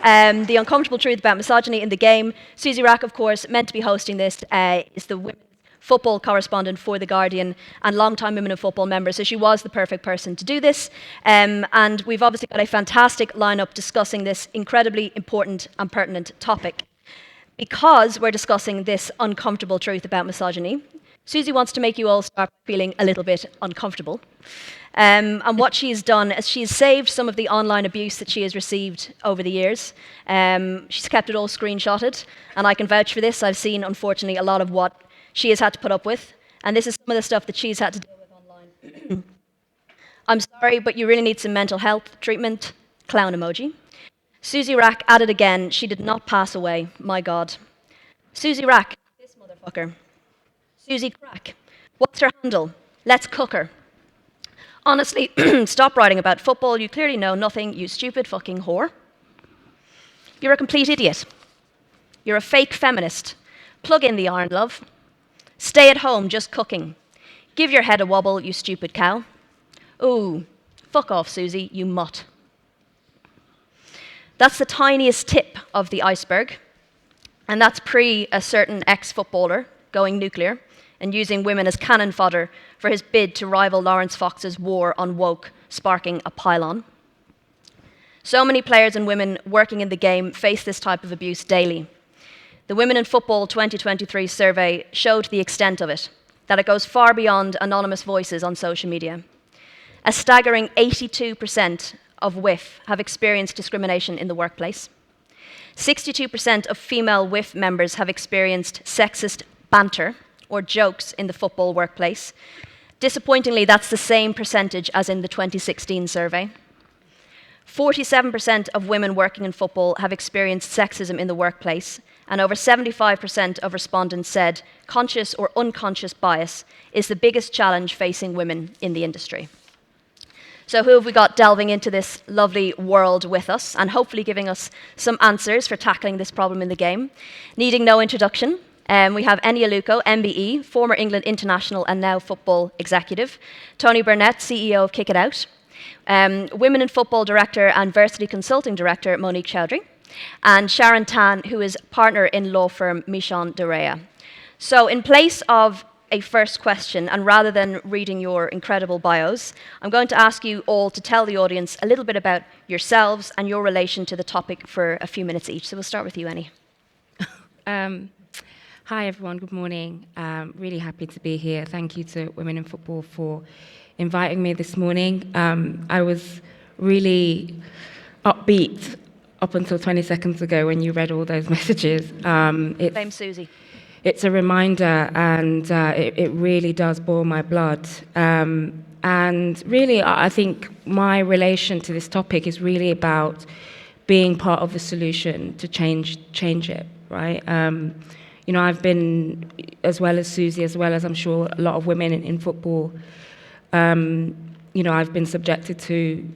The uncomfortable truth about misogyny in the game. Susie Rack, of course, meant to be hosting this, is the women's football correspondent for The Guardian and long-time Women in Football member, so she was the perfect person to do this. And we've obviously got a fantastic lineup discussing this incredibly important and pertinent topic. Because we're discussing this uncomfortable truth about misogyny, Susie wants to make you all start feeling a little bit uncomfortable. And what she's done is she's saved some of the online abuse that she has received over the years. She's kept it all screenshotted, and I can vouch for this. I've seen, unfortunately, a lot of what she has had to put up with, and this is some of the stuff that she's had to deal with online. I'm sorry, but you really need some mental health treatment. Clown emoji. Susie Rack at it again. She did not pass away. My God. Susie Rack, this motherfucker. Susie Crack. What's her handle? Let's cook her. Honestly, stop writing about football. You clearly know nothing, you stupid fucking whore. You're a complete idiot. You're a fake feminist. Plug in the iron, love. Stay at home just cooking. Give your head a wobble, you stupid cow. Ooh, fuck off, Susie, you mutt. That's the tiniest tip of the iceberg, and that's pre a certain ex-footballer going nuclear and using women as cannon fodder for his bid to rival Lawrence Fox's war on woke, sparking a pylon. So many players and women working in the game face this type of abuse daily. The Women in Football 2023 survey showed the extent of it, that it goes far beyond anonymous voices on social media. A staggering 82% of WIF have experienced discrimination in the workplace. 62% of female WIF members have experienced sexist banter or jokes in the football workplace. Disappointingly, that's the same percentage as in the 2016 survey. 47% of women working in football have experienced sexism in the workplace, and over 75% of respondents said conscious or unconscious bias is the biggest challenge facing women in the industry. So who have we got delving into this lovely world with us and hopefully giving us some answers for tackling this problem in the game? Needing no introduction, we have Eni Aluko MBE, former England international and now football executive. Tony Burnett, CEO of Kick It Out. Women in Football Director and Versify Consulting Director, Monique Choudhuri. And Sharon Tan, who is partner in law firm Mishcon de Reya. So in place of a first question, and rather than reading your incredible bios, I'm going to ask you all to tell the audience a little bit about yourselves and your relation to the topic for a few minutes each. So we'll start with you, Eni. Hi, everyone. Good morning. Really happy to be here. Thank you to Women in Football for inviting me this morning. I was really upbeat up until 20 seconds ago when you read all those messages. Blame Susie. It's a reminder, and it really does boil my blood. And really, I think my relation to this topic is really about being part of the solution to change it, right? You know, I've been, as well as Susie, as well as I'm sure a lot of women in football, you know, I've been subjected to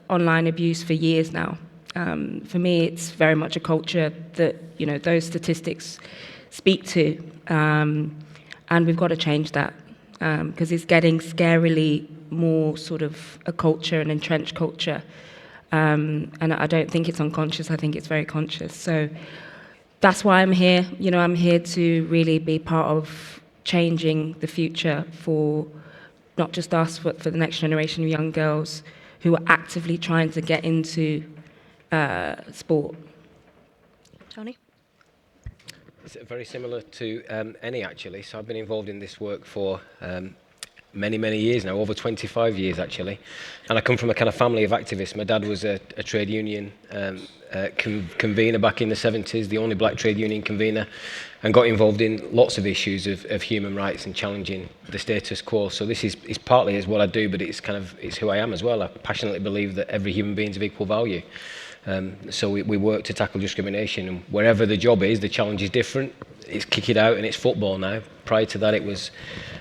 online abuse for years now. For me, it's very much a culture that, you know, those statistics speak to, and we've got to change that because it's getting scarily more sort of a culture, an entrenched culture, and I don't think it's unconscious. I think it's very conscious. So that's why I'm here. You know, I'm here to really be part of changing the future for not just us, but for the next generation of young girls who are actively trying to get into sport. Tony? It's very similar to Eni, actually. So I've been involved in this work for many, many years now, over 25 years, actually. And I come from a kind of family of activists. My dad was a trade union convener back in the 70s, the only black trade union convener, and got involved in lots of issues of human rights and challenging the status quo. So this is partly is what I do, but it's who I am as well. I passionately believe that every human being is of equal value. So we work to tackle discrimination, and wherever the job is, the challenge is different. It's Kick It Out and it's football now. Prior to that, it was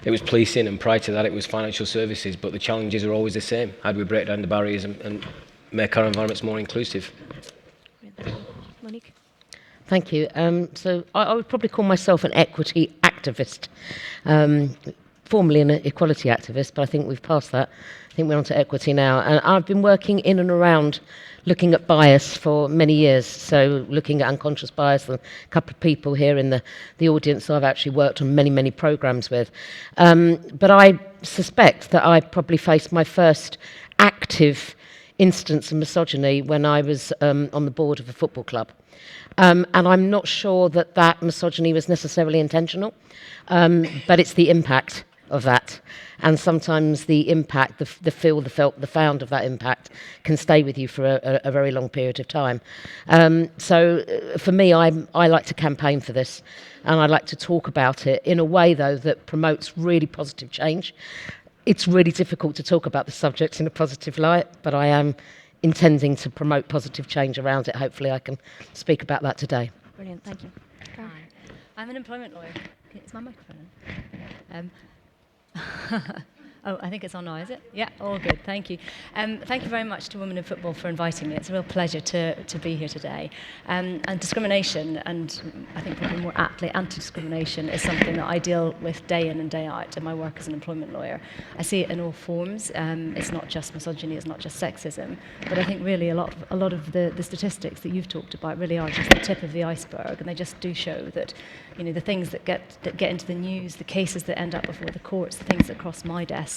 policing, and prior to that, it was financial services. But the challenges are always the same. How do we break down the barriers and make our environments more inclusive? Monique? Thank you. So I would probably call myself an equity activist. formerly an equality activist, but I think we've passed that. I think we're on to equity now. And I've been working in and around looking at bias for many years. So looking at unconscious bias, and a couple of people here in the audience I've actually worked on many, many programs with. But I suspect that I probably faced my first active instance of misogyny when I was on the board of a football club. And I'm not sure that that misogyny was necessarily intentional, but it's the impact of that. And sometimes the impact, the feel, the felt, the found of that impact can stay with you for a very long period of time. So for me, I like to campaign for this, and I like to talk about it in a way, though, that promotes really positive change. It's really difficult to talk about the subject in a positive light, but I am intending to promote positive change around it. Hopefully I can speak about that today. Brilliant, thank you. Hi. I'm an employment lawyer. Is my microphone on? Oh, I think it's on now, is it? Yeah, all good, thank you. Thank you very much to Women in Football for inviting me. It's a real pleasure to be here today. And discrimination, and I think probably more aptly anti-discrimination, is something that I deal with day in and day out in my work as an employment lawyer. I see it in all forms. It's not just misogyny, it's not just sexism, but I think really a lot of the statistics that you've talked about really are just the tip of the iceberg, and they just do show that, you know, the things that get into the news, the cases that end up before the courts, the things that cross my desk,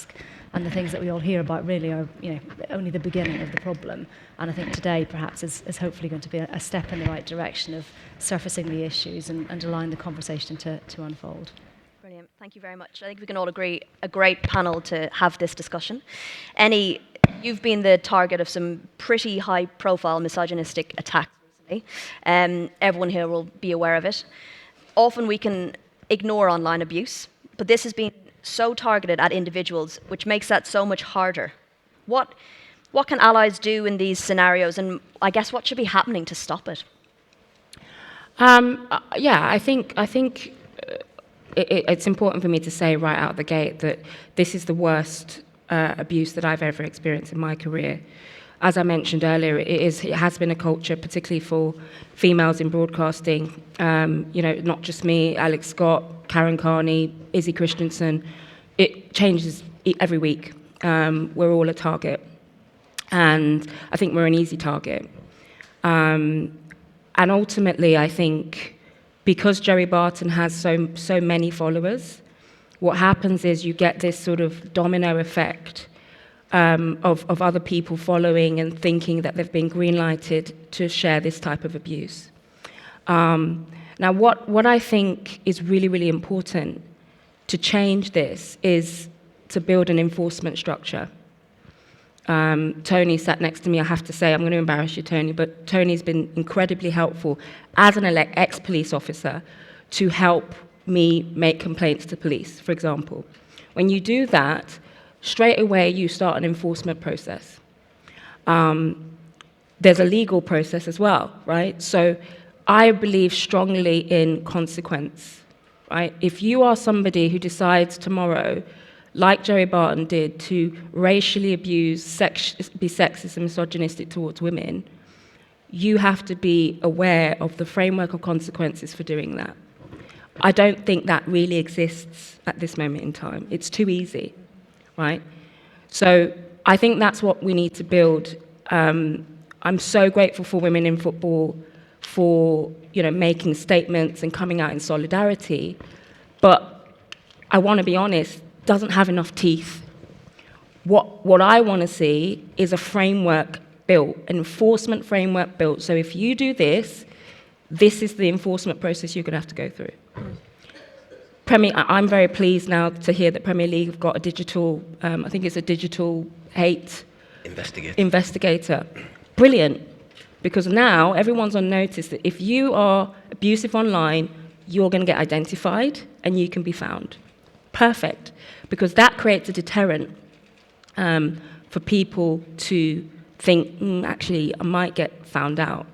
and the things that we all hear about really are, you know, only the beginning of the problem. And I think today perhaps is hopefully going to be a step in the right direction of surfacing the issues and allowing the conversation to unfold. Brilliant, thank you very much. I think we can all agree, a great panel to have this discussion. Eni, you've been the target of some pretty high-profile misogynistic attacks recently. Everyone here will be aware of it. Often we can ignore online abuse, but this has been so targeted at individuals, which makes that so much harder. What can allies do in these scenarios, and I guess what should be happening to stop it? Yeah, I think it's important for me to say right out the gate that this is the worst abuse that I've ever experienced in my career. As I mentioned earlier, it has been a culture, particularly for females in broadcasting. You know, not just me, Alex Scott, Karen Carney, Izzy Christensen. It changes every week. We're all a target, and I think we're an easy target. And ultimately, I think because Joey Barton has so many followers, what happens is you get this sort of domino effect. Of other people following and thinking that they've been green-lighted to share this type of abuse. Now, what I think is really, really important to change this is to build an enforcement structure. Tony sat next to me, I have to say, I'm going to embarrass you, Tony, but Tony's been incredibly helpful as an ex-police officer to help me make complaints to police, for example. When you do that, straight away, you start an enforcement process. There's a legal process as well, right? So I believe strongly in consequence, right? If you are somebody who decides tomorrow, like Joey Barton did, to racially abuse, be sexist and misogynistic towards women, you have to be aware of the framework of consequences for doing that. I don't think that really exists at this moment in time. It's too easy. Right? So I think that's what we need to build. I'm so grateful for Women in Football for, you know, making statements and coming out in solidarity, but I want to be honest, doesn't have enough teeth. What I want to see is a framework built, an enforcement framework built. So if you do this, this is the enforcement process you're going to have to go through. I'm very pleased now to hear that Premier League have got a digital, I think it's a digital hate investigator. Brilliant, because now everyone's on notice that if you are abusive online, you're going to get identified and you can be found. Perfect, because that creates a deterrent for people to think, actually, I might get found out.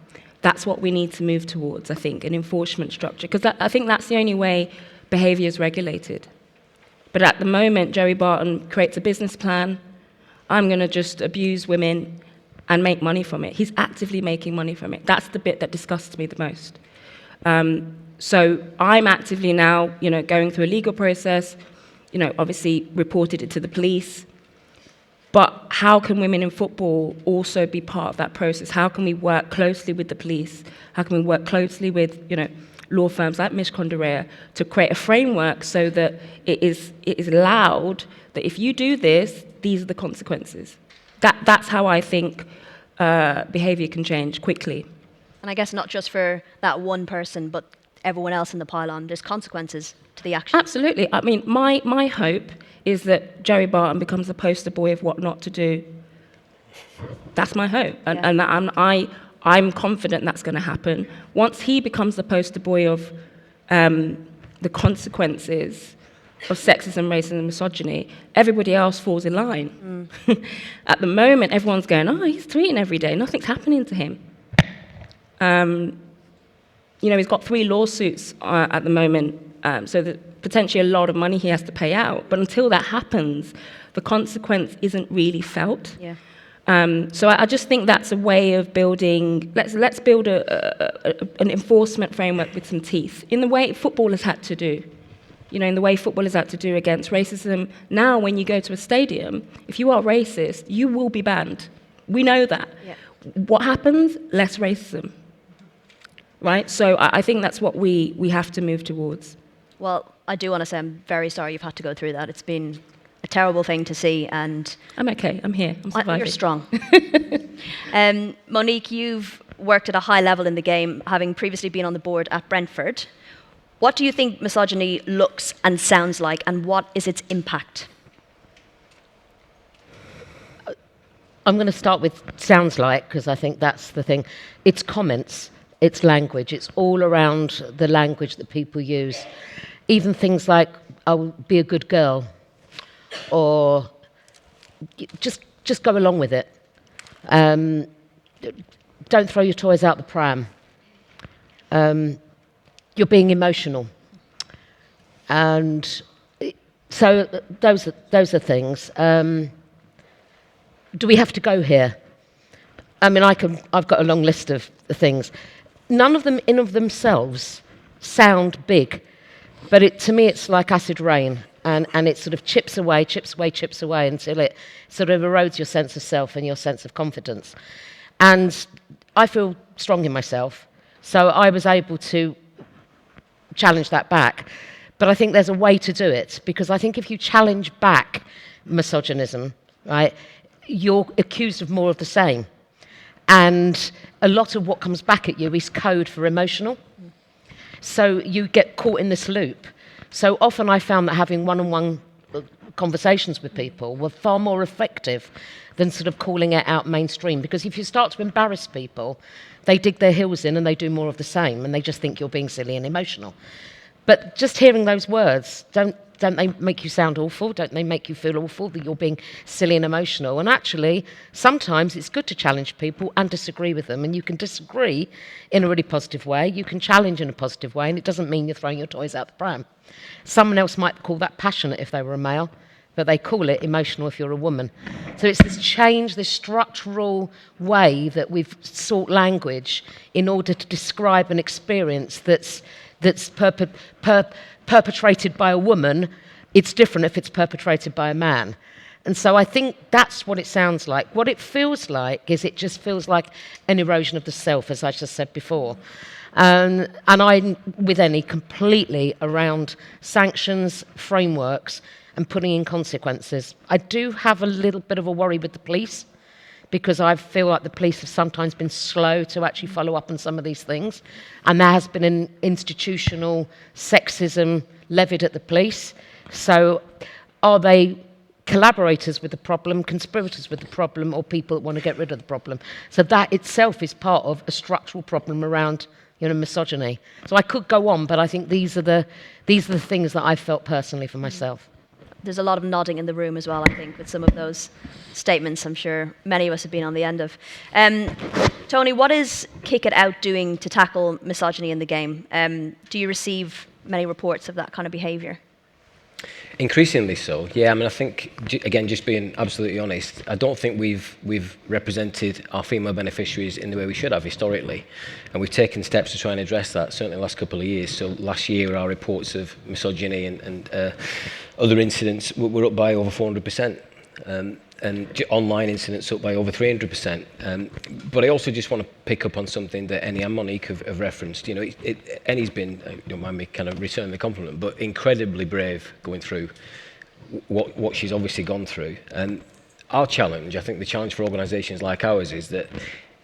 That's what we need to move towards, I think, an enforcement structure, because I think that's the only way behaviour is regulated. But at the moment, Joey Barton creates a business plan. I'm going to just abuse women and make money from it. He's actively making money from it. That's the bit that disgusts me the most. So I'm actively now, you know, going through a legal process. obviously reported it to the police. But how can women in football also be part of that process? How can we work closely with the police? How can we work closely with, law firms like Mishcon Reya to create a framework so that it is allowed that if you do this, these are the consequences. That's how I think behaviour can change quickly. And I guess not just for that one person, but everyone else in the pylon. There's consequences to the action. Absolutely. I mean, my hope is that Jerry Barton becomes the poster boy of what not to do. That's my hope. And I'm confident that's going to happen. Once he becomes the poster boy of the consequences of sexism, racism, and misogyny, everybody else falls in line. At the moment, everyone's going, he's tweeting every day. Nothing's happening to him. He's got 3 lawsuits at the moment, so that potentially a lot of money he has to pay out. But until that happens, the consequence isn't really felt. Yeah. So I just think that's a way of building. Let's build an enforcement framework with some teeth, in the way football has had to do. In the way football has had to do against racism. Now, when you go to a stadium, if you are racist, you will be banned. We know that. Yeah. What happens? Less racism. Right? So I think that's what we have to move towards. Well, I do want to say I'm very sorry you've had to go through that. It's been a terrible thing to see, and I'm okay. I'm here. I'm surviving. You're strong. Monique, you've worked at a high level in the game, having previously been on the board at Brentford. What do you think misogyny looks and sounds like, and what is its impact? I'm going to start with sounds like, because I think that's the thing. It's comments, it's language, it's all around the language that people use. Even things like, "I'll be a good girl," or just go along with it. Don't throw your toys out the pram. You're being emotional. And so those are things. Do we have to go here? I mean, I've got a long list of things. None of them in of themselves sound big, but to me it's like acid rain, and it sort of chips away until it sort of erodes your sense of self and your sense of confidence. And I feel strong in myself, so I was able to challenge that back. But I think there's a way to do it, because I think if you challenge back misogynism, right, you're accused of more of the same. And a lot of what comes back at you is code for emotional. So you get caught in this loop. So often I found that having one-on-one conversations with people were far more effective than sort of calling it out mainstream. Because if you start to embarrass people, they dig their heels in and they do more of the same, and they just think you're being silly and emotional. But just hearing those words, don't they make you sound awful? Don't they make you feel awful that you're being silly and emotional? And actually, sometimes it's good to challenge people and disagree with them. And you can disagree in a really positive way. You can challenge in a positive way, and it doesn't mean you're throwing your toys out the pram. Someone else might call that passionate if they were a male, but they call it emotional if you're a woman. So it's this change, this structural way that we've sought language in order to describe an experience that's perpetrated by a woman. It's different if it's perpetrated by a man. And so I think that's what it sounds like. What it feels like is it just feels like an erosion of the self, as I just said before. And I'm with Eni completely around sanctions, frameworks, and putting in consequences. I do have a little bit of a worry with the police, because I feel like the police have sometimes been slow to actually follow up on some of these things. And there has been an institutional sexism levied at the police. So are they collaborators with the problem, conspirators with the problem, or people that want to get rid of the problem? So that itself is part of a structural problem around misogyny. So I could go on, but I think these are the things that I felt personally for myself. There's a lot of nodding in the room as well, I think, with some of those statements I'm sure many of us have been on the end of. Tony, what is Kick It Out doing to tackle misogyny in the game? Do you receive many reports of that kind of behaviour? Increasingly so, yeah. I mean, I think, again, just being absolutely honest, I don't think we've represented our female beneficiaries in the way we should have historically, and we've taken steps to try and address that, certainly the last couple of years. So last year, our reports of misogyny and Other incidents were up by over 400%. And online incidents up by over 300%. But I also just want to pick up on something that Eni and Monique have referenced. You know, Eni's been, don't mind me kind of returning the compliment, but incredibly brave going through what she's obviously gone through. And our challenge, I think the challenge for organisations like ours is that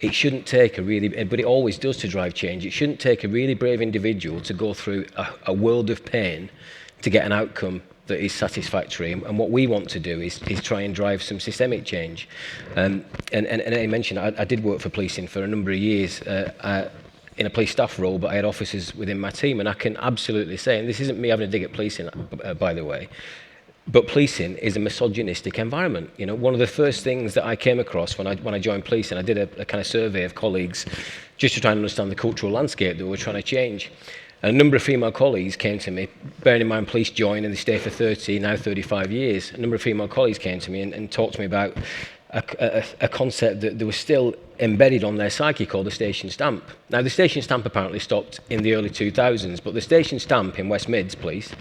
it shouldn't take a really, but it always does to drive change, it shouldn't take a really brave individual to go through a world of pain to get an outcome that is satisfactory. And what we want to do is try and drive some systemic change. And I mentioned, I did work for policing for a number of years in a police staff role, but I had officers within my team, and I can absolutely say, and this isn't me having a dig at policing, by the way, but policing is a misogynistic environment. You know, one of the first things that I came across when I joined policing, I did a kind of survey of colleagues just to try and understand the cultural landscape that we were trying to change. And a number of female colleagues came to me, bearing in mind police joined and they stay for 30, now 35 years. A number of female colleagues came to me and talked to me about a concept that was still embedded on their psyche called the station stamp. Now, the station stamp apparently stopped in the early 2000s, but the station stamp in West Mids Police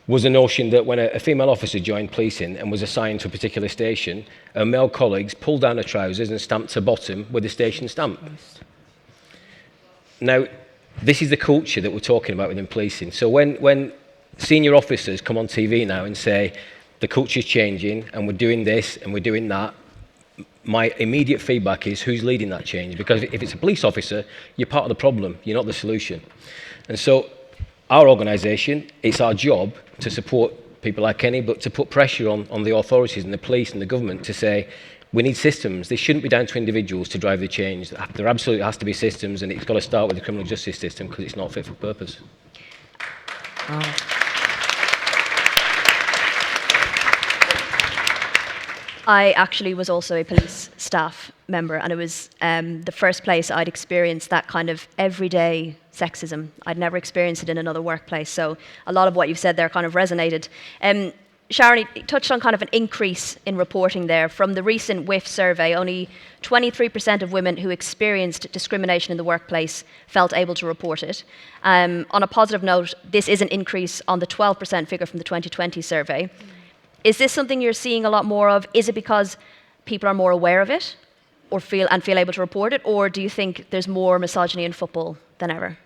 was a notion that when a female officer joined policing and was assigned to a particular station, her male colleagues pulled down her trousers and stamped her bottom with the station stamp. Now, this is the culture that we're talking about within policing. So when senior officers come on TV now and say, the culture's changing and we're doing this and we're doing that, my immediate feedback is, who's leading that change? Because if it's a police officer, you're part of the problem, you're not the solution. And so our organisation, it's our job to support people like Eni, but to put pressure on the authorities and the police and the government to say, we need systems. This shouldn't be down to individuals to drive the change. There absolutely has to be systems, and it's got to start with the criminal justice system because it's not fit for purpose. I actually was also a police staff member, and it was the first place I'd experienced that kind of everyday sexism. I'd never experienced it in another workplace, so a lot of what you've said there kind of resonated. Sharon, you touched on kind of an increase in reporting there. From the recent WIF survey, only 23% of women who experienced discrimination in the workplace felt able to report it. On a positive note, this is an increase on the 12% figure from the 2020 survey. Is this something you're seeing a lot more of? Is it because people are more aware of it or feel able to report it? Or do you think there's more misogyny in football than ever?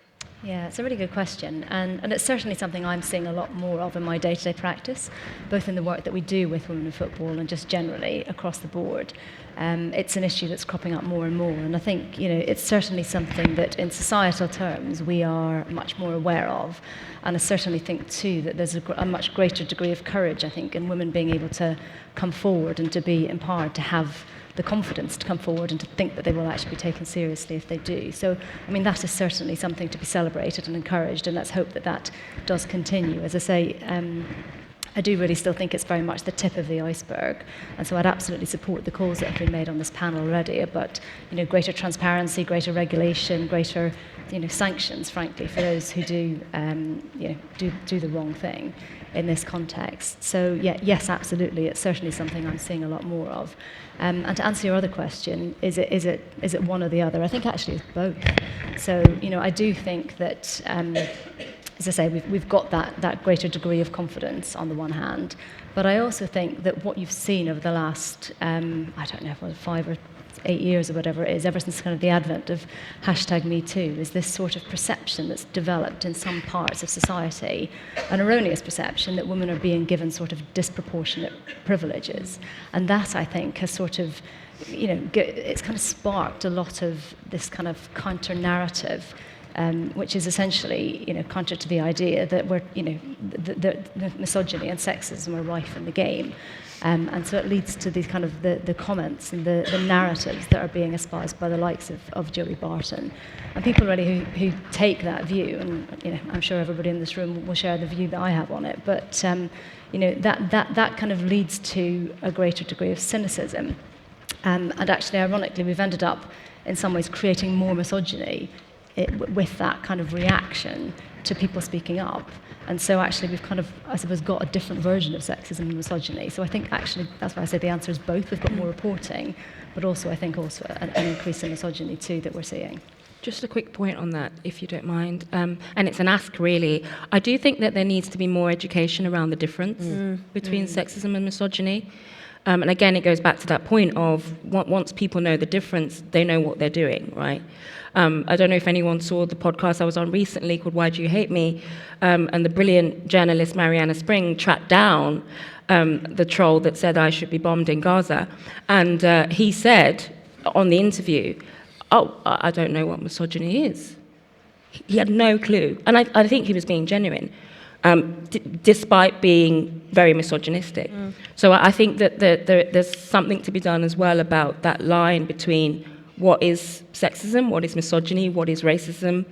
Yeah, it's a really good question, and it's certainly something I'm seeing a lot more of in my day-to-day practice, both in the work that we do with women in football and just generally across the board. It's an issue that's cropping up more and more, and I think it's certainly something that in societal terms we are much more aware of, and I certainly think too that there's a much greater degree of courage, I think, in women being able to come forward and to be empowered to have the confidence to come forward and to think that they will actually be taken seriously if they do. So, I mean, that is certainly something to be celebrated and encouraged, and let's hope that that does continue. As I say, I do really still think it's very much the tip of the iceberg, and so I'd absolutely support the calls that have been made on this panel already about greater transparency, greater regulation, greater sanctions, frankly, for those who do the wrong thing in this context. So yeah, yes, absolutely, it's certainly something I'm seeing a lot more of. And to answer your other question, is it one or the other? I think actually it's both. So I do think that. As I say, we've got that greater degree of confidence on the one hand, but I also think that what you've seen over the last, 5 or 8 years or whatever it is, ever since kind of the advent of #MeToo, is this sort of perception that's developed in some parts of society, an erroneous perception that women are being given sort of disproportionate privileges. And that, I think, has sort of, it's kind of sparked a lot of this kind of counter-narrative, which is essentially, counter to the idea that the misogyny and sexism are rife in the game, and so it leads to these kind of the comments and the narratives that are being espoused by the likes of Joey Barton, and people really who take that view, and I'm sure everybody in this room will share the view that I have on it, but that kind of leads to a greater degree of cynicism, and actually, ironically, we've ended up in some ways creating more misogyny with that kind of reaction to people speaking up. And so actually we've kind of, I suppose, got a different version of sexism and misogyny. So I think actually, that's why I say the answer is both. We've got more reporting, but also I think an increase in misogyny too that we're seeing. Just a quick point on that, if you don't mind. And it's an ask, really. I do think that there needs to be more education around the difference between sexism and misogyny. And again, it goes back to that point of once people know the difference, they know what they're doing, right? I don't know if anyone saw the podcast I was on recently called Why Do You Hate Me? And the brilliant journalist Mariana Spring tracked down the troll that said I should be bombed in Gaza. And he said on the interview, oh, I don't know what misogyny is. He had no clue. And I think he was being genuine, despite being very misogynistic. So I think that there's something to be done as well about that line between what is sexism, what is misogyny, what is racism,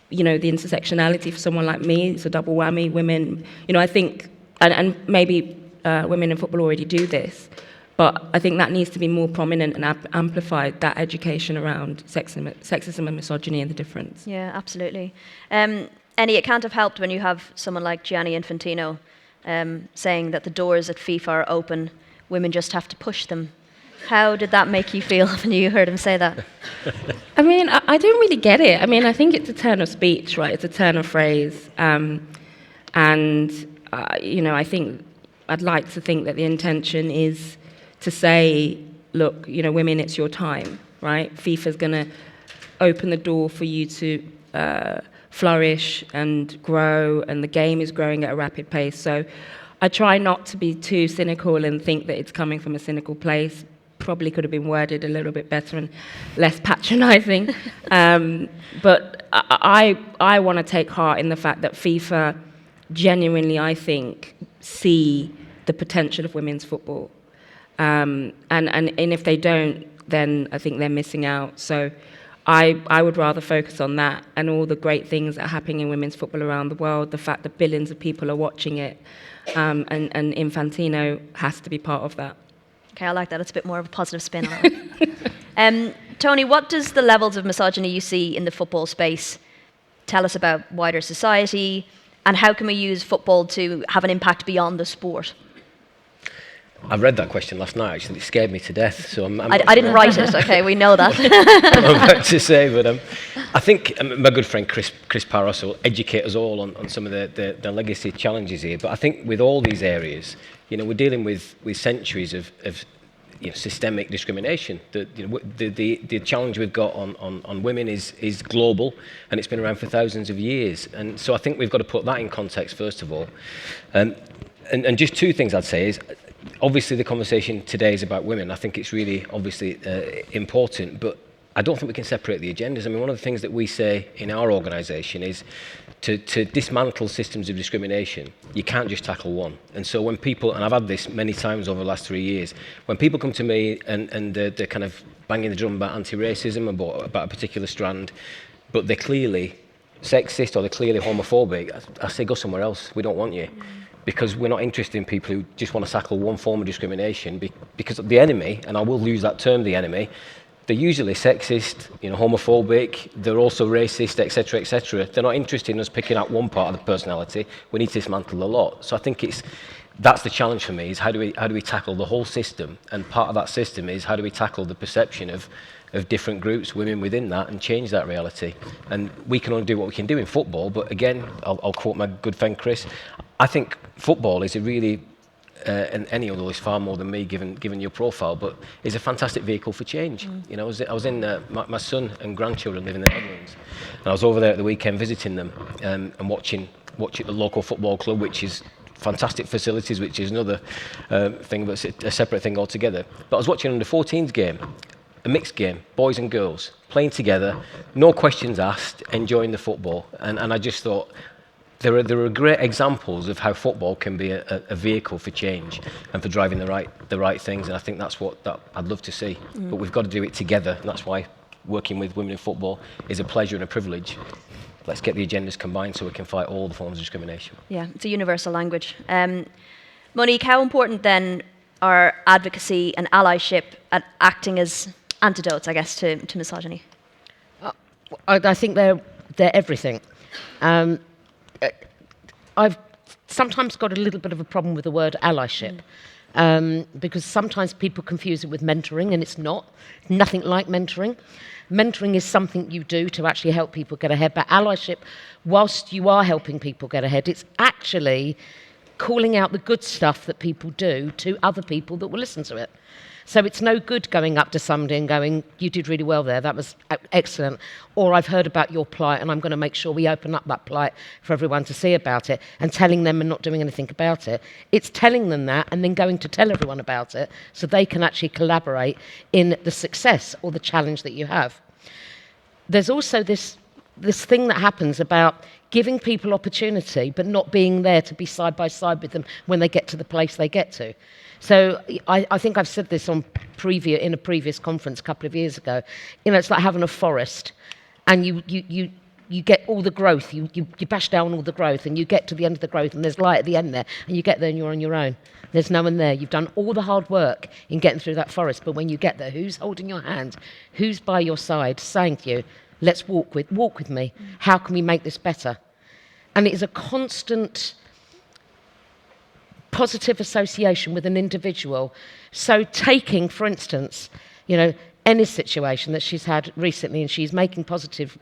the intersectionality for someone like me. It's a double whammy. Women, I think, and maybe women in football already do this, but I think that needs to be more prominent and amplified, that education around sexism and misogyny and the difference. Yeah, absolutely. Eni, it can't have helped when you have someone like Gianni Infantino saying that the doors at FIFA are open, women just have to push them. How did that make you feel when you heard him say that? I mean, I don't really get it. I mean, I think it's a turn of speech, right? It's a turn of phrase. I think I'd like to think that the intention is to say, look, women, it's your time, right? FIFA's going to open the door for you to flourish and grow, and the game is growing at a rapid pace. So I try not to be too cynical and think that it's coming from a cynical place. Probably could have been worded a little bit better and less patronizing. But I want to take heart in the fact that FIFA genuinely, I think, see the potential of women's football. And if they don't, then I think they're missing out. So I would rather focus on that and all the great things that are happening in women's football around the world, the fact that billions of people are watching it, and Infantino has to be part of that. Okay, I like that. It's a bit more of a positive spin on it. Tony, what does the levels of misogyny you see in the football space tell us about wider society, and how can we use football to have an impact beyond the sport? I read that question last night, actually. It scared me to death. So I didn't write it, okay, we know that. I'm about to say, but I think my good friend Chris Parros will educate us all on some of the legacy challenges here. But I think with all these areas, we're dealing with centuries of systemic discrimination. The challenge we've got on women is global, and it's been around for thousands of years. And so I think we've got to put that in context, first of all. And just two things I'd say is, obviously the conversation today is about women. I think it's really obviously important, but I don't think we can separate the agendas. I mean, one of the things that we say in our organisation is to dismantle systems of discrimination, you can't just tackle one. And so when people, and I've had this many times over the last 3 years, when people come to me and they're kind of banging the drum about anti-racism, about a particular strand, but they're clearly sexist or they're clearly homophobic, I say, go somewhere else, we don't want you. Because we're not interested in people who just want to tackle one form of discrimination, because the enemy, and I will use that term, the enemy, they're usually sexist, homophobic, they're also racist, etc., etc. They're not interested in us picking out one part of the personality. We need to dismantle a lot. So I think that's the challenge for me, is how do we tackle the whole system? And part of that system is how do we tackle the perception of different groups, women within that, and change that reality. And we can only do what we can do in football, but again, I'll quote my good friend Chris, I think football is a really, and any other is far more than me given your profile, but is a fantastic vehicle for change. I was in, my son and grandchildren live in the Netherlands, and I was over there at the weekend visiting them and watching the local football club, which is fantastic facilities, which is another thing, but it's a separate thing altogether. But I was watching an under-14s game, a mixed game, boys and girls, playing together, no questions asked, enjoying the football. And I just thought, there are great examples of how football can be a vehicle for change and for driving the right things, and I think that's what I'd love to see. But we've got to do it together, and that's why working with women in football is a pleasure and a privilege. Let's get the agendas combined so we can fight all the forms of discrimination. Yeah, it's a universal language. Monique, how important then are advocacy and allyship at acting as antidotes, I guess, to misogyny? I think they're everything. I've sometimes got a little bit of a problem with the word allyship. because sometimes people confuse it with mentoring, and it's not. Nothing like mentoring. Mentoring is something you do to actually help people get ahead, but allyship, whilst you are helping people get ahead, it's actually calling out the good stuff that people do to other people that will listen to it. So it's no good going up to somebody and going, you did really well there, that was excellent. Or I've heard about your plight and I'm going to make sure we open up that plight for everyone to see about it, and telling them and not doing anything about it. It's telling them that and then going to tell everyone about it so they can actually collaborate in the success or the challenge that you have. There's also this thing that happens about giving people opportunity but not being there to be side by side with them when they get to the place they get to. So I think I've said this in a previous conference a couple of years ago. You know, it's like having a forest, and you get all the growth. You bash down all the growth, and you get to the end of the growth, and there's light at the end there, and you get there and you're on your own. There's no one there. You've done all the hard work in getting through that forest, but when you get there, who's holding your hand? Who's by your side saying to you, let's walk with me. How can we make this better? And it is a constant positive association with an individual. So taking, for instance, you know, Eni's situation that she's had recently, and she's making positive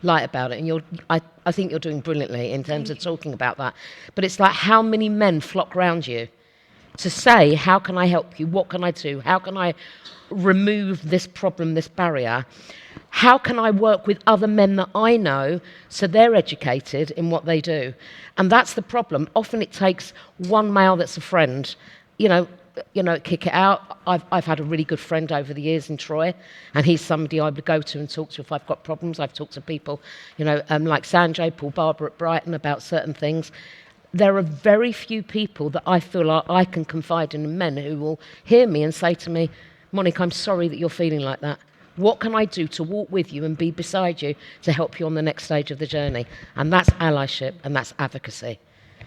light about it, and I think you're doing brilliantly in terms of talking about that. But it's like, how many men flock round you to say, how can I help you? What can I do? How can I remove this problem, this barrier? How can I work with other men that I know so they're educated in what they do? And that's the problem. Often it takes one male that's a friend, you know, kick it out. I've had a really good friend over the years in Troy, and he's somebody I would go to and talk to if I've got problems. I've talked to people, you know, like Sanjay, Paul Barber at Brighton about certain things. There are very few people that I feel like I can confide in, men who will hear me and say to me, Monique, I'm sorry that you're feeling like that. What can I do to walk with you and be beside you to help you on the next stage of the journey? And that's allyship, and that's advocacy.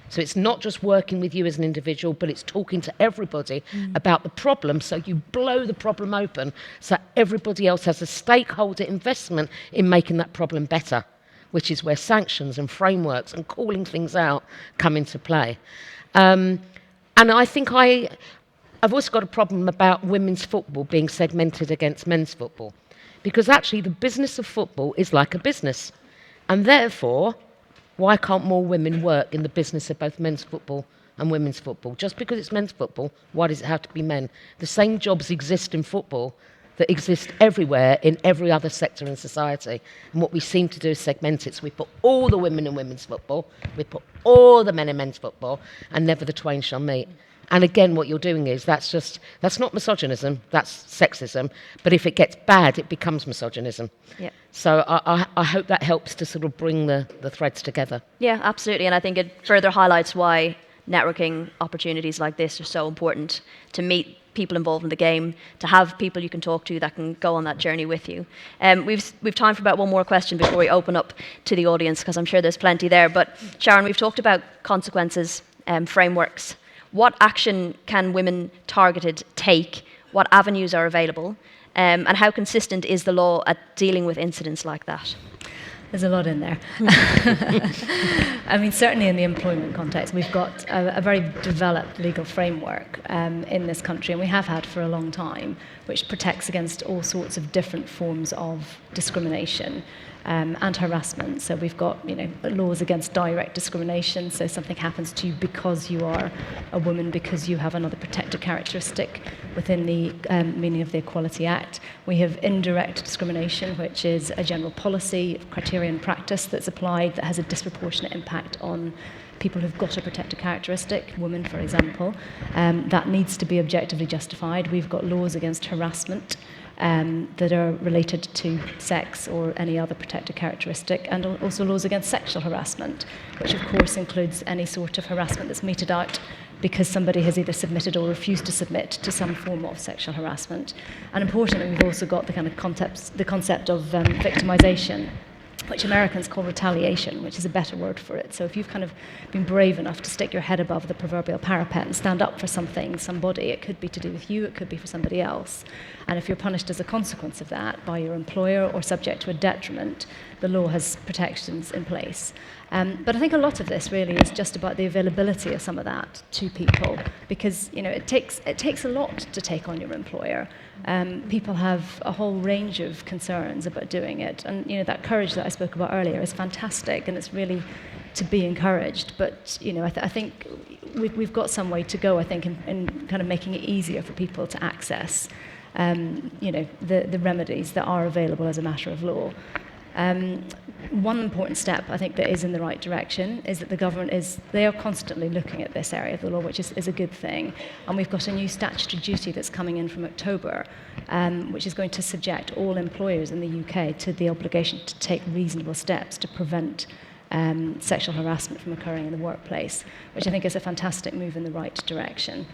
So it's not just working with you as an individual, but it's talking to everybody about the problem, so you blow the problem open so everybody else has a stakeholder investment in making that problem better, which is where sanctions and frameworks and calling things out come into play. And I think I've also got a problem about women's football being segmented against men's football, because actually the business of football is like a business, and therefore why can't more women work in the business of both men's football and women's football? Just because it's men's football, why does it have to be men? The same jobs exist in football that exist everywhere in every other sector in society. And what we seem to do is segment it. So we put all the women in women's football, we put all the men in men's football, and never the twain shall meet. And again, what you're doing is, that's not misogynism, that's sexism. But if it gets bad, it becomes misogynism. Yeah. So I hope that helps to sort of bring the threads together. Yeah, absolutely. And I think it further highlights why networking opportunities like this are so important, to meet people involved in the game, to have people you can talk to that can go on that journey with you. We've time for about one more question before we open up to the audience, because I'm sure there's plenty there. But Sharon, we've talked about consequences, frameworks. What action can women targeted take? What avenues are available? And how consistent is the law at dealing with incidents like that? There's a lot in there. I mean, certainly in the employment context, we've got a very developed legal framework in this country, and we have had for a long time, which protects against all sorts of different forms of discrimination and harassment. So we've got, laws against direct discrimination. So something happens to you because you are a woman, because you have another protected characteristic within the meaning of the Equality Act. We have indirect discrimination, which is a general policy, criteria and practice that's applied that has a disproportionate impact on people who've got a protected characteristic, women, for example. That needs to be objectively justified. We've got laws against harassment that are related to sex or any other protected characteristic, and also laws against sexual harassment, which of course includes any sort of harassment that's meted out because somebody has either submitted or refused to submit to some form of sexual harassment. And importantly, we've also got the kind of concept of victimization, which Americans call retaliation, which is a better word for it. So if you've kind of been brave enough to stick your head above the proverbial parapet and stand up for something, somebody, it could be to do with you, it could be for somebody else. And if you're punished as a consequence of that by your employer or subject to a detriment, the law has protections in place. But I think a lot of this really is just about the availability of some of that to people, because it takes a lot to take on your employer. People have a whole range of concerns about doing it, and that courage that I spoke about earlier is fantastic, and it's really to be encouraged. But I think we've got some way to go, I think, in kind of making it easier for people to access the remedies that are available as a matter of law. One important step, I think, that is in the right direction is that the government they are constantly looking at this area of the law, which is a good thing. And we've got a new statutory duty that's coming in from October, which is going to subject all employers in the UK to the obligation to take reasonable steps to prevent sexual harassment from occurring in the workplace, which I think is a fantastic move in the right direction.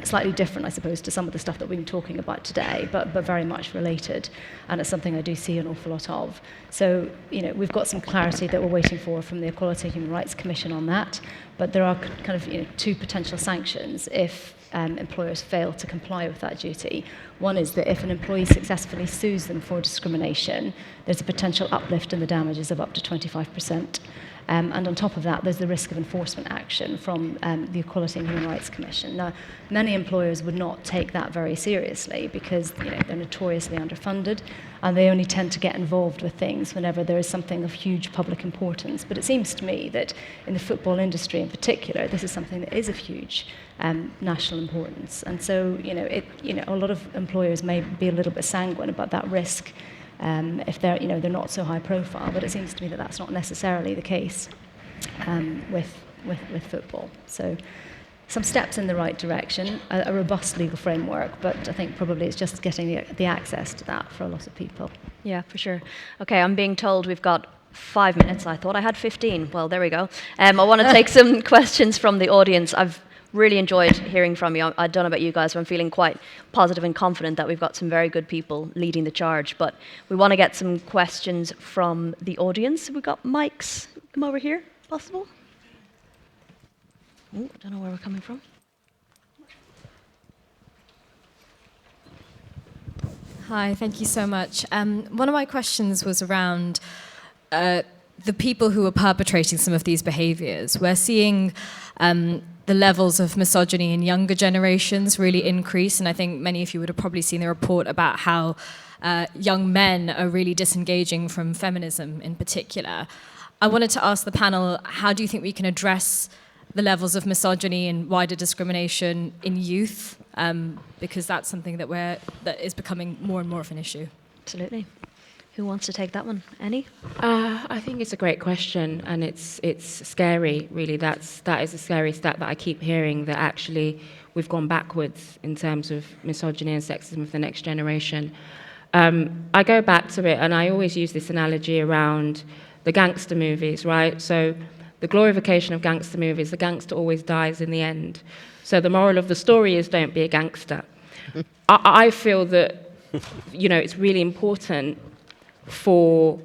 Slightly different, I suppose, to some of the stuff that we've been talking about today, but very much related, and it's something I do see an awful lot of. So, we've got some clarity that we're waiting for from the Equality and Human Rights Commission on that, but there are kind of two potential sanctions if employers fail to comply with that duty. One is that if an employee successfully sues them for discrimination, there's a potential uplift in the damages of up to 25%. And on top of that, there's the risk of enforcement action from the Equality and Human Rights Commission. Now, many employers would not take that very seriously because they're notoriously underfunded, and they only tend to get involved with things whenever there is something of huge public importance. But it seems to me that in the football industry in particular, this is something that is of huge national importance. And so, a lot of employers may be a little bit sanguine about that risk. If they're not so high profile, but it seems to me that that's not necessarily the case with football. So, some steps in the right direction, a robust legal framework, but I think probably it's just getting the access to that for a lot of people. Yeah, for sure. Okay, I'm being told we've got 5 minutes. I thought I had 15. Well, there we go. I want to take some questions from the audience. I've really enjoyed hearing from you. I don't know about you guys, but I'm feeling quite positive and confident that we've got some very good people leading the charge. But we want to get some questions from the audience. We've got mics. Come over here, possible? Oh, I don't know where we're coming from. Hi, thank you so much. One of my questions was around the people who are perpetrating some of these behaviours. We're seeing the levels of misogyny in younger generations really increase, and I think many of you would have probably seen the report about how young men are really disengaging from feminism in particular. I wanted to ask the panel, how do you think we can address the levels of misogyny and wider discrimination in youth? Because that's something that is becoming more and more of an issue. Absolutely. Who wants to take that one? Eni? I think it's a great question, and it's scary, really. That is a scary stat that I keep hearing, that actually we've gone backwards in terms of misogyny and sexism of the next generation. I go back to it, and I always use this analogy around the gangster movies, right? So the glorification of gangster movies, the gangster always dies in the end. So the moral of the story is don't be a gangster. I feel that, it's really important for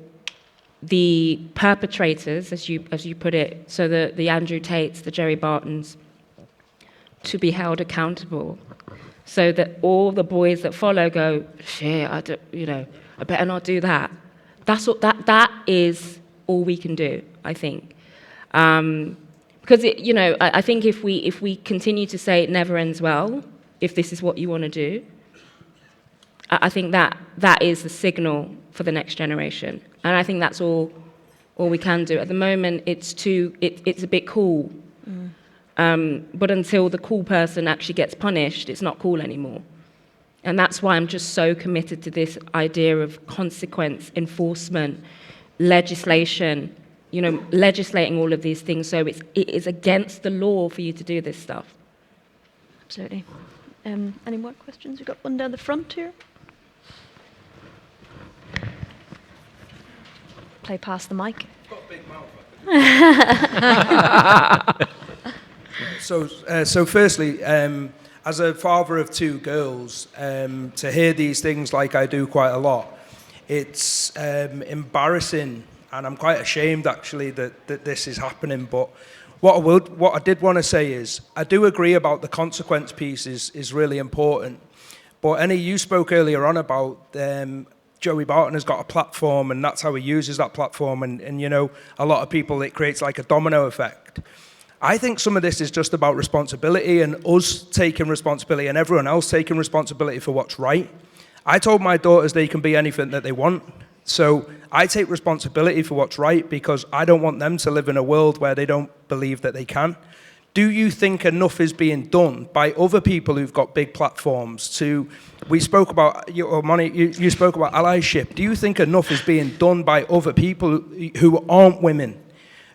the perpetrators, as you put it, so the Andrew Tates, the Jerry Bartons, to be held accountable, so that all the boys that follow go, shit, I better not do that. That is all we can do, I think, because I think if we continue to say it never ends well, if this is what you want to do, I think that is the signal for the next generation, and I think that's all we can do. At the moment, it's a bit cool, but until the cool person actually gets punished, it's not cool anymore. And that's why I'm just so committed to this idea of consequence, enforcement, legislation. Legislating all of these things, so it is against the law for you to do this stuff. Absolutely. Any more questions? We've got one down the front here. Play past the mic. Got a big mouth. So firstly, as a father of two girls, to hear these things like I do quite a lot, it's embarrassing, and I'm quite ashamed actually that this is happening. But what I did want to say is, I do agree about the consequence piece is really important. But Eni, you spoke earlier on about Joey Barton has got a platform and that's how he uses that platform, and you know, a lot of people, it creates like a domino effect. I think some of this is just about responsibility and us taking responsibility and everyone else taking responsibility for what's right. I told my daughters they can be anything that they want. So I take responsibility for what's right because I don't want them to live in a world where they don't believe that they can. Do you think enough is being done by other people who've got big platforms to, we spoke about, Monique, you spoke about allyship. Do you think enough is being done by other people who aren't women,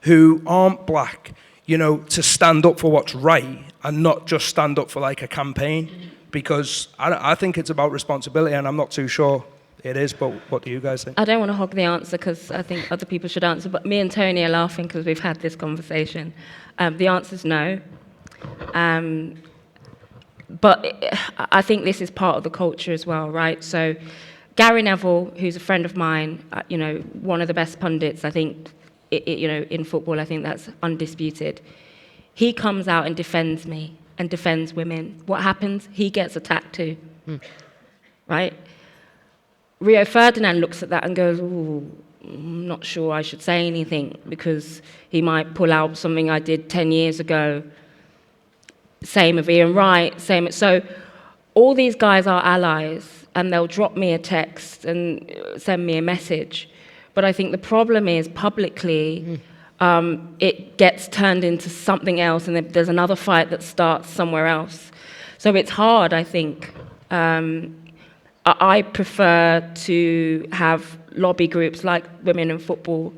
who aren't black, you know, to stand up for what's right and not just stand up for like a campaign? Because I think it's about responsibility, and I'm not too sure it is, but what do you guys think? I don't want to hog the answer because I think other people should answer, but me and Tony are laughing because we've had this conversation. The answer is no. But I think this is part of the culture as well, right? So Gary Neville, who's a friend of mine, you know, one of the best pundits, I think, you know, in football, I think that's undisputed. He comes out and defends me and defends women. What happens? He gets attacked too, right? Rio Ferdinand looks at that and goes, ooh, I'm not sure I should say anything because he might pull out something I did 10 years ago. Same with Ian Wright, same. So all these guys are allies and they'll drop me a text and send me a message. But I think the problem is publicly, it gets turned into something else and there's another fight that starts somewhere else. So it's hard, I think. I prefer to have lobby groups like Women in Football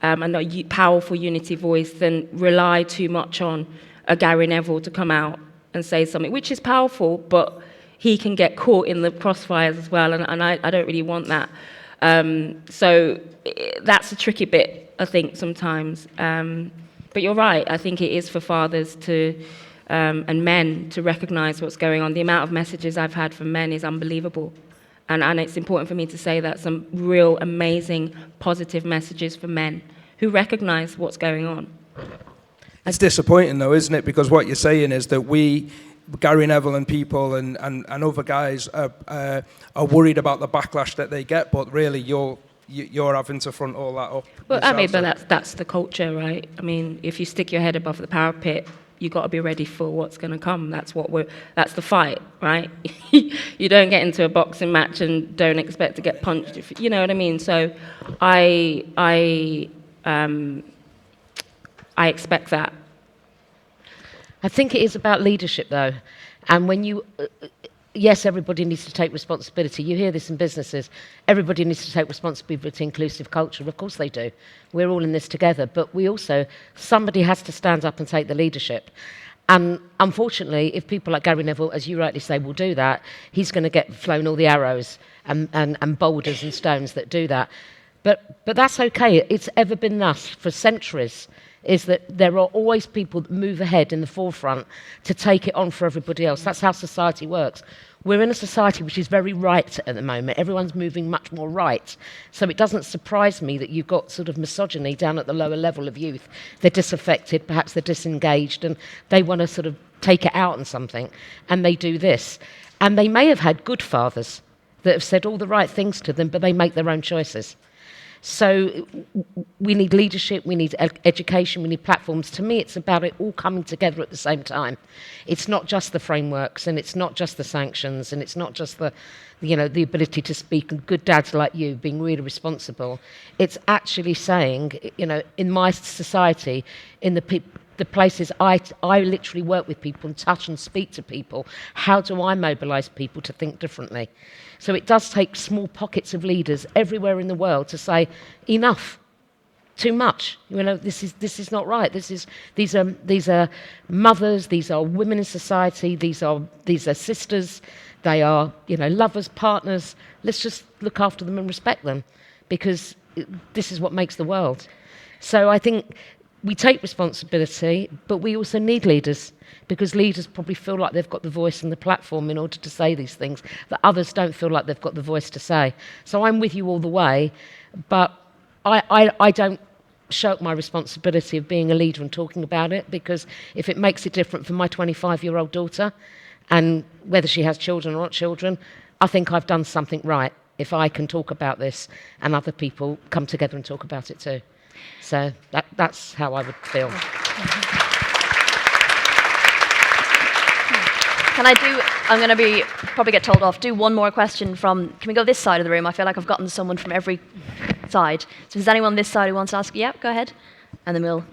and a powerful unity voice than rely too much on a Gary Neville to come out and say something, which is powerful, but he can get caught in the crossfires as well, and I don't really want that. So that's a tricky bit, I think, sometimes. But you're right, I think it is for fathers to and men to recognise what's going on. The amount of messages I've had from men is unbelievable. And it's important for me to say that some real amazing positive messages for men who recognise what's going on. It's disappointing though, isn't it? Because what you're saying is that Gary Neville and people and other guys are worried about the backlash that they get, but really you're having to front all that up. Well, I mean, but that's the culture, right? I mean, if you stick your head above the parapet, you've got to be ready for what's going to come. That's the fight, right? You don't get into a boxing match and don't expect to get punched, you know what I mean? So I expect that. I think it is about leadership, though. And when you, yes, everybody needs to take responsibility. You hear this in businesses. Everybody needs to take responsibility for inclusive culture. Of course they do. We're all in this together. But we also, somebody has to stand up and take the leadership. And unfortunately, if people like Gary Neville, as you rightly say, will do that, he's going to get flown all the arrows and boulders and stones that do that. But that's okay. It's ever been thus for centuries, is that there are always people that move ahead in the forefront to take it on for everybody else. That's how society works. We're in a society which is very right at the moment. Everyone's moving much more right. So it doesn't surprise me that you've got sort of misogyny down at the lower level of youth. They're disaffected, perhaps they're disengaged, and they want to sort of take it out on something, and they do this. And they may have had good fathers that have said all the right things to them, but they make their own choices. So we need leadership, we need education, we need platforms. To me, it's about it all coming together at the same time. It's not just the frameworks, and it's not just the sanctions, and it's not just the ability to speak, and good dads like you being really responsible. It's actually saying, in my society, in the places I literally work with people and touch and speak to people, how do I mobilise people to think differently? So it does take small pockets of leaders everywhere in the world to say, enough, too much. This is not right. These are mothers, these are women in society, these are sisters, they are lovers, partners. Let's just look after them and respect them, because this is what makes the world. So I think we take responsibility, but we also need leaders, because leaders probably feel like they've got the voice and the platform in order to say these things that others don't feel like they've got the voice to say. So I'm with you all the way, but I don't shirk my responsibility of being a leader and talking about it, because if it makes it different for my 25-year-old daughter, and whether she has children or not children, I think I've done something right. if I can talk about this and other people come together and talk about it too. So that's how I would feel. I'm going to probably get told off, do one more question can we go this side of the room? I feel like I've gotten someone from every side. So is anyone on this side who wants to ask? Yeah, go ahead. And then we'll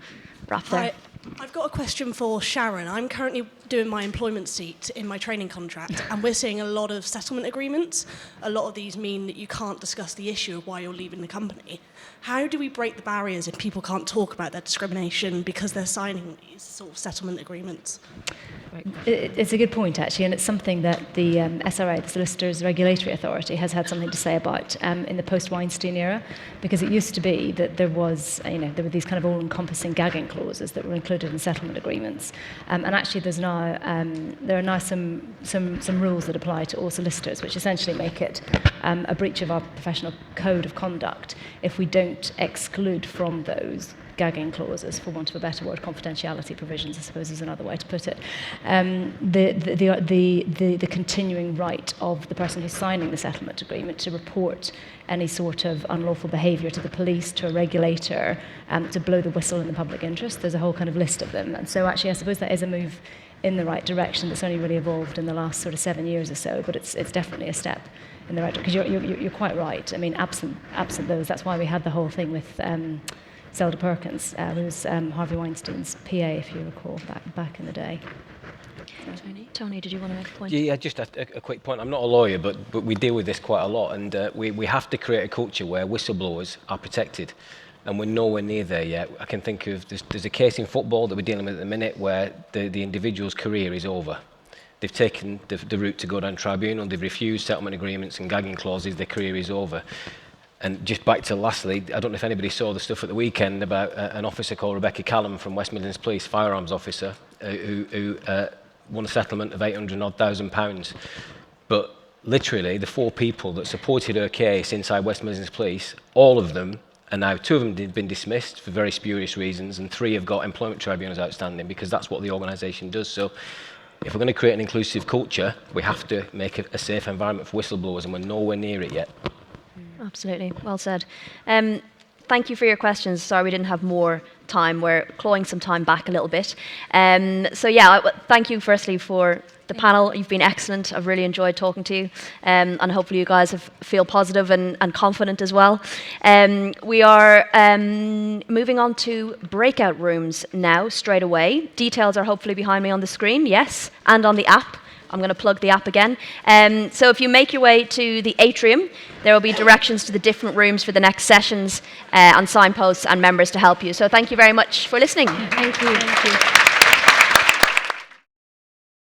wrap there. Hi. I've got a question for Sharon. I'm currently doing my employment seat in my training contract, and we're seeing a lot of settlement agreements. A lot of these mean that you can't discuss the issue of why you're leaving the company. How do we break the barriers if people can't talk about their discrimination because they're signing these sort of settlement agreements? It's a good point, actually, and it's something that the SRA, the Solicitors Regulatory Authority, has had something to say about in the post-Weinstein era, because it used to be that there were these kind of all-encompassing gagging clauses that were included in settlement agreements, and actually there are now some rules that apply to all solicitors, which essentially make it a breach of our professional code of conduct if we don't exclude from those gagging clauses, for want of a better word, confidentiality provisions, I suppose is another way to put it, the continuing right of the person who's signing the settlement agreement to report any sort of unlawful behaviour to the police, to a regulator, to blow the whistle in the public interest. There's a whole kind of list of them. And so actually I suppose that is a move in the right direction that's only really evolved in the last sort of 7 years or so, but it's definitely a step in the right direction. Because you're quite right. I mean, absent those, that's why we had the whole thing with Zelda Perkins, who was Harvey Weinstein's PA, if you recall, back in the day. Tony, did you want to make a point? Yeah, just a quick point. I'm not a lawyer, but we deal with this quite a lot, and we have to create a culture where whistleblowers are protected, and we're nowhere near there yet. I can think of, there's a case in football that we're dealing with at the minute where the individual's career is over. They've taken the route to go down tribunal, they've refused settlement agreements and gagging clauses, their career is over. And just back to lastly, I don't know if anybody saw the stuff at the weekend about an officer called Rebecca Callum from West Midlands Police, firearms officer, who won a settlement of £800,000. But literally, the 4 people that supported her case inside West Midlands Police, all of them, and now 2 of them have been dismissed for very spurious reasons, and 3 have got employment tribunals outstanding because that's what the organisation does. So if we're going to create an inclusive culture, we have to make a safe environment for whistleblowers, and we're nowhere near it yet. Absolutely, well said. Thank you for your questions. Sorry we didn't have more time. We're clawing some time back a little bit. Thank you firstly for the panel. You've been excellent. I've really enjoyed talking to you, and hopefully you guys feel positive and confident as well. We are moving on to breakout rooms now, straight away. Details are hopefully behind me on the screen, yes, and on the app. I'm going to plug the app again. So if you make your way to the atrium, there will be directions to the different rooms for the next sessions, and signposts and members to help you. So thank you very much for listening. Thank you. Thank you.